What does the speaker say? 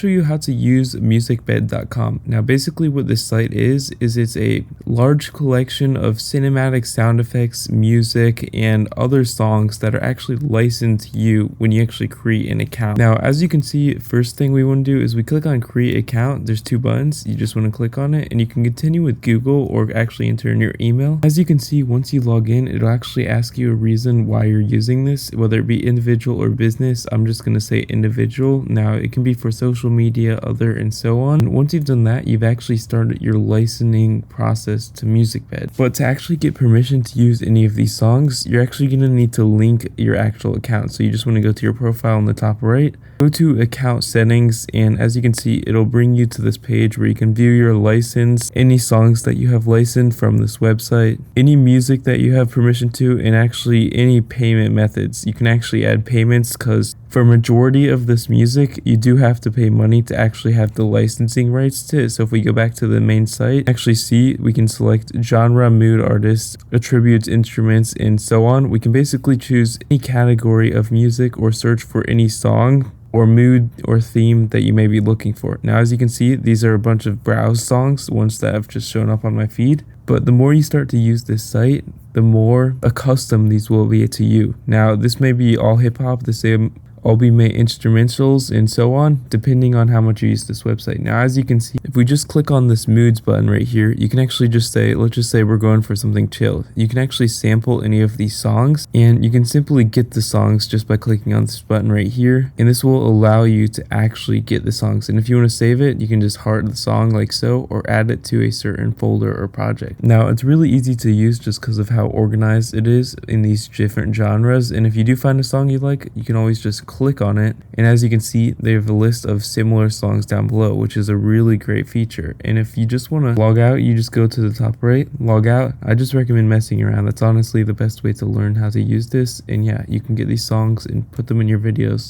show you how to use musicbed.com. Now basically what this site is it's a large collection of cinematic sound effects, music, and other songs that are actually licensed to you when you actually create an account. Now as you can see, first thing we want to do is we click on create account. There's two buttons. You just want to click on it and you can continue with Google or actually enter in your email. As you can see, once you log in, it'll actually ask you a reason why you're using this, whether it be individual or business. I'm just going to say individual. Now it can be for social media, other, and so on. And once you've done that, you've actually started your licensing process to Musicbed. But to actually get permission to use any of these songs, you're actually going to need to link your actual account. So you just want to go to your profile on the top right, go to account settings, and as you can see, it'll bring you to this page where you can view your license, any songs that you have licensed from this website, any music that you have permission to, and actually any payment methods. You can actually add payments because for majority of this music, you do have to pay money to actually have the licensing rights to it. So if we go back to the main site, actually see, we can select genre, mood, artist, attributes, instruments, and so on. We can basically choose any category of music or search for any song or mood or theme that you may be looking for. Now as you can see, these are a bunch of browse songs, ones that have just shown up on my feed. But the more you start to use this site, the more accustomed these will be to you. Now this may be all hip-hop, the same all be made instrumentals, and so on, depending on how much you use this website. Now as you can see, if we just click on this moods button right here, you can actually just say, let's just say we're going for something chill. You can actually sample any of these songs, and you can simply get the songs just by clicking on this button right here, and this will allow you to actually get the songs. And if you want to save it, you can just heart the song like so, or add it to a certain folder or project. Now it's really easy to use just because of how organized it is in these different genres, and if you do find a song you like, you can always just click on it, and as you can see, they have a list of similar songs down below, which is a really great feature. And if you just want to log out, you just go to the top right, log out. I just recommend messing around. That's honestly the best way to learn how to use this, and yeah, you can get these songs and put them in your videos.